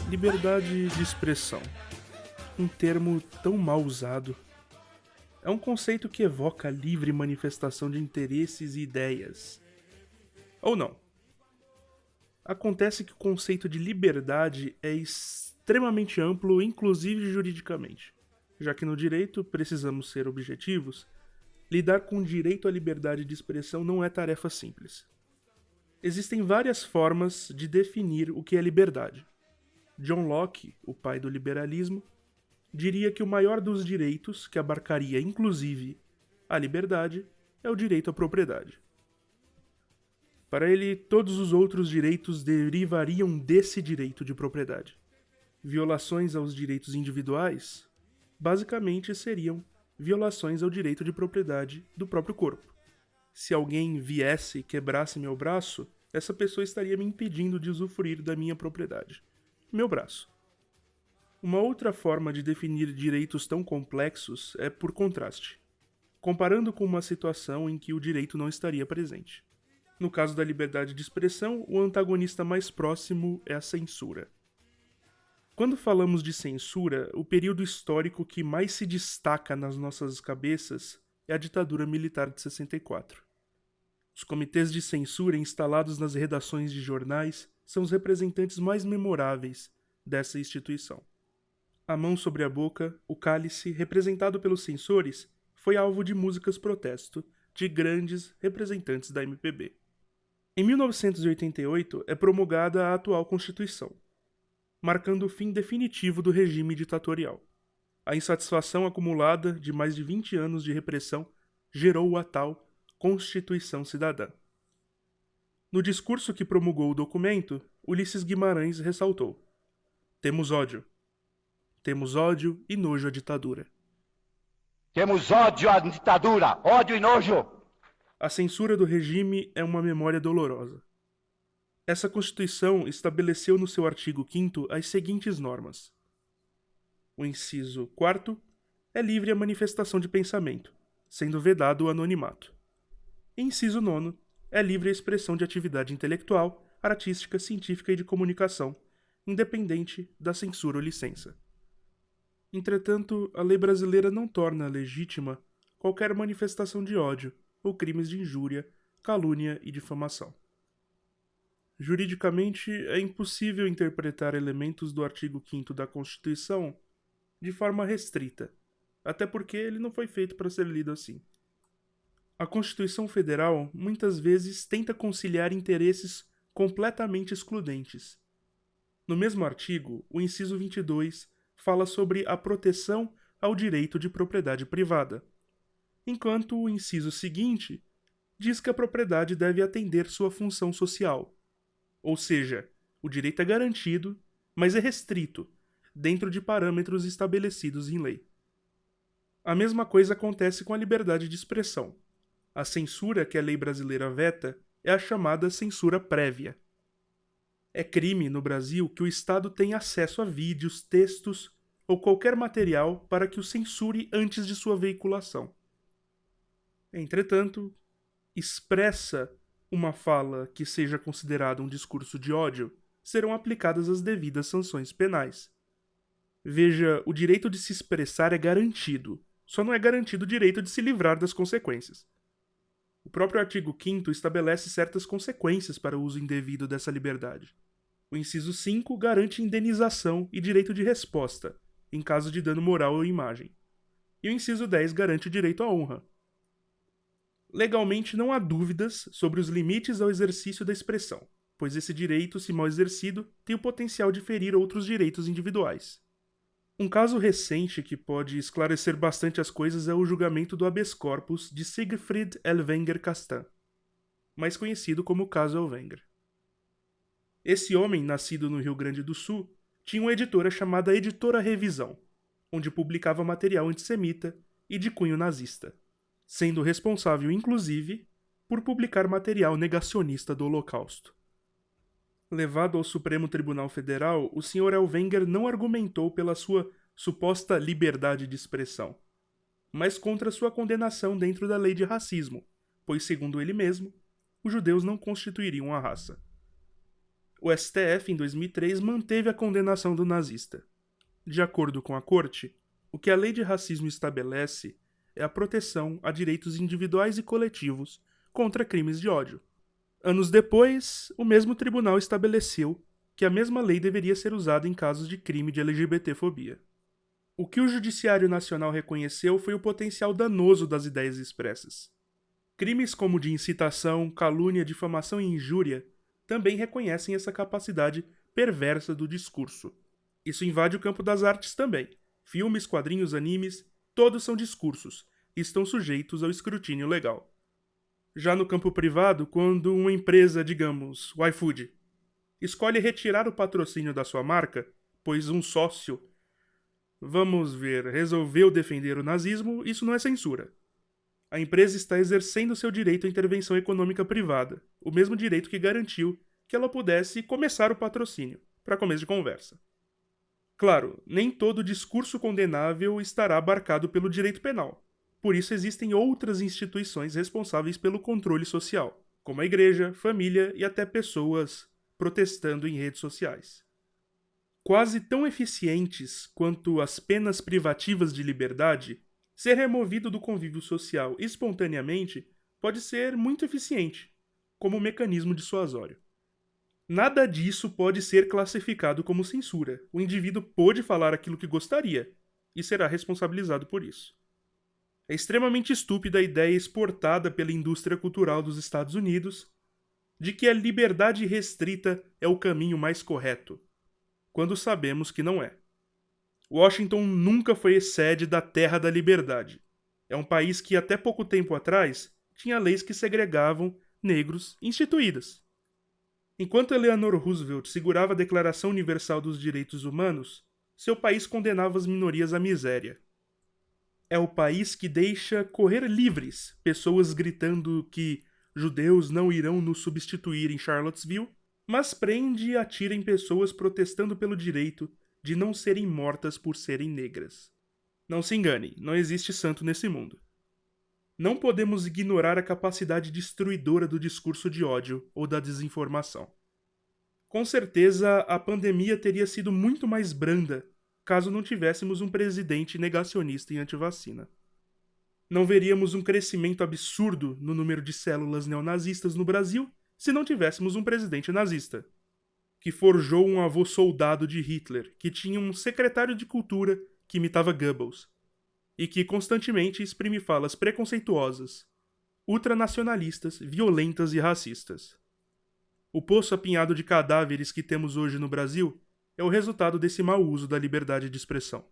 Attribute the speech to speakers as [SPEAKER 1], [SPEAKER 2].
[SPEAKER 1] Liberdade de expressão. Um termo tão mal usado. É um conceito que evoca a livre manifestação de interesses e ideias. Ou não. Acontece que o conceito de liberdade é extremamente amplo, inclusive juridicamente. Já que no direito precisamos ser objetivos, lidar com o direito à liberdade de expressão não é tarefa simples. Existem várias formas de definir o que é liberdade. John Locke, o pai do liberalismo, diria que o maior dos direitos, que abarcaria inclusive a liberdade, é o direito à propriedade. Para ele, todos os outros direitos derivariam desse direito de propriedade. Violações aos direitos individuais, basicamente, seriam violações ao direito de propriedade do próprio corpo. Se alguém viesse e quebrasse meu braço, essa pessoa estaria me impedindo de usufruir da minha propriedade. Meu braço. Uma outra forma de definir direitos tão complexos é por contraste, comparando com uma situação em que o direito não estaria presente. No caso da liberdade de expressão, o antagonista mais próximo é a censura. Quando falamos de censura, o período histórico que mais se destaca nas nossas cabeças é a ditadura militar de 64. Os comitês de censura instalados nas redações de jornais são os representantes mais memoráveis dessa instituição. A mão sobre a boca, o cálice, representado pelos censores, foi alvo de músicas protesto de grandes representantes da MPB. Em 1988 é promulgada a atual Constituição, marcando o fim definitivo do regime ditatorial. A insatisfação acumulada de mais de 20 anos de repressão gerou a tal Constituição Cidadã. No discurso que promulgou o documento, Ulisses Guimarães ressaltou: Temos ódio e nojo à ditadura.
[SPEAKER 2] Temos ódio à ditadura, ódio e nojo.
[SPEAKER 1] A censura do regime é uma memória dolorosa. Essa Constituição estabeleceu no seu artigo 5º as seguintes normas. O inciso 4º é livre a manifestação de pensamento, sendo vedado o anonimato. Inciso 9º é livre a expressão de atividade intelectual, artística, científica e de comunicação, independente da censura ou licença. Entretanto, a lei brasileira não torna legítima qualquer manifestação de ódio ou crimes de injúria, calúnia e difamação. Juridicamente, é impossível interpretar elementos do artigo 5º da Constituição de forma restrita, até porque ele não foi feito para ser lido assim. A Constituição Federal muitas vezes tenta conciliar interesses completamente excludentes. No mesmo artigo, o inciso 22 fala sobre a proteção ao direito de propriedade privada, enquanto o inciso seguinte diz que a propriedade deve atender sua função social. Ou seja, o direito é garantido, mas é restrito, dentro de parâmetros estabelecidos em lei. A mesma coisa acontece com a liberdade de expressão. A censura que a lei brasileira veta é a chamada censura prévia. É crime no Brasil que o Estado tenha acesso a vídeos, textos ou qualquer material para que o censure antes de sua veiculação. Entretanto, expressa uma fala que seja considerada um discurso de ódio, serão aplicadas as devidas sanções penais. Veja, o direito de se expressar é garantido, só não é garantido o direito de se livrar das consequências. O próprio artigo 5º estabelece certas consequências para o uso indevido dessa liberdade. O inciso 5 garante indenização e direito de resposta, em caso de dano moral ou imagem. E o inciso 10 garante o direito à honra. Legalmente não há dúvidas sobre os limites ao exercício da expressão, pois esse direito, se mal exercido, tem o potencial de ferir outros direitos individuais. Um caso recente que pode esclarecer bastante as coisas é o julgamento do habeas corpus de Siegfried Elvenger Castan, mais conhecido como caso Elvenger. Esse homem, nascido no Rio Grande do Sul, tinha uma editora chamada Editora Revisão, onde publicava material antissemita e de cunho nazista, sendo responsável, inclusive, por publicar material negacionista do Holocausto. Levado ao Supremo Tribunal Federal, o Sr. Elvenger não argumentou pela sua suposta liberdade de expressão, mas contra sua condenação dentro da lei de racismo, pois, segundo ele mesmo, os judeus não constituiriam uma raça. O STF, em 2003, manteve a condenação do nazista. De acordo com a corte, o que a lei de racismo estabelece é a proteção a direitos individuais e coletivos contra crimes de ódio. Anos depois, o mesmo tribunal estabeleceu que a mesma lei deveria ser usada em casos de crime de LGBTfobia. O que o Judiciário Nacional reconheceu foi o potencial danoso das ideias expressas. Crimes como de incitação, calúnia, difamação e injúria também reconhecem essa capacidade perversa do discurso. Isso invade o campo das artes também. Filmes, quadrinhos, animes, todos são discursos e estão sujeitos ao escrutínio legal. Já no campo privado, quando uma empresa, digamos, o iFood, escolhe retirar o patrocínio da sua marca, pois um sócio, resolveu defender o nazismo, isso não é censura. A empresa está exercendo seu direito à intervenção econômica privada, o mesmo direito que garantiu que ela pudesse começar o patrocínio, para começo de conversa. Claro, nem todo discurso condenável estará abarcado pelo direito penal. Por isso existem outras instituições responsáveis pelo controle social, como a igreja, família e até pessoas protestando em redes sociais. Quase tão eficientes quanto as penas privativas de liberdade, ser removido do convívio social espontaneamente pode ser muito eficiente, como mecanismo dissuasório. Nada disso pode ser classificado como censura. O indivíduo pode falar aquilo que gostaria e será responsabilizado por isso. É extremamente estúpida a ideia exportada pela indústria cultural dos Estados Unidos de que a liberdade restrita é o caminho mais correto, quando sabemos que não é. Washington nunca foi sede da Terra da Liberdade. É um país que até pouco tempo atrás tinha leis que segregavam negros instituídas. Enquanto Eleanor Roosevelt segurava a Declaração Universal dos Direitos Humanos, seu país condenava as minorias à miséria. É o país que deixa correr livres pessoas gritando que judeus não irão nos substituir em Charlottesville, mas prende e atira em pessoas protestando pelo direito de não serem mortas por serem negras. Não se engane, não existe santo nesse mundo. Não podemos ignorar a capacidade destruidora do discurso de ódio ou da desinformação. Com certeza, a pandemia teria sido muito mais branda caso não tivéssemos um presidente negacionista e antivacina. Não veríamos um crescimento absurdo no número de células neonazistas no Brasil se não tivéssemos um presidente nazista, que forjou um avô soldado de Hitler, que tinha um secretário de cultura que imitava Goebbels, e que constantemente exprime falas preconceituosas, ultranacionalistas, violentas e racistas. O poço apinhado de cadáveres que temos hoje no Brasil é o resultado desse mau uso da liberdade de expressão.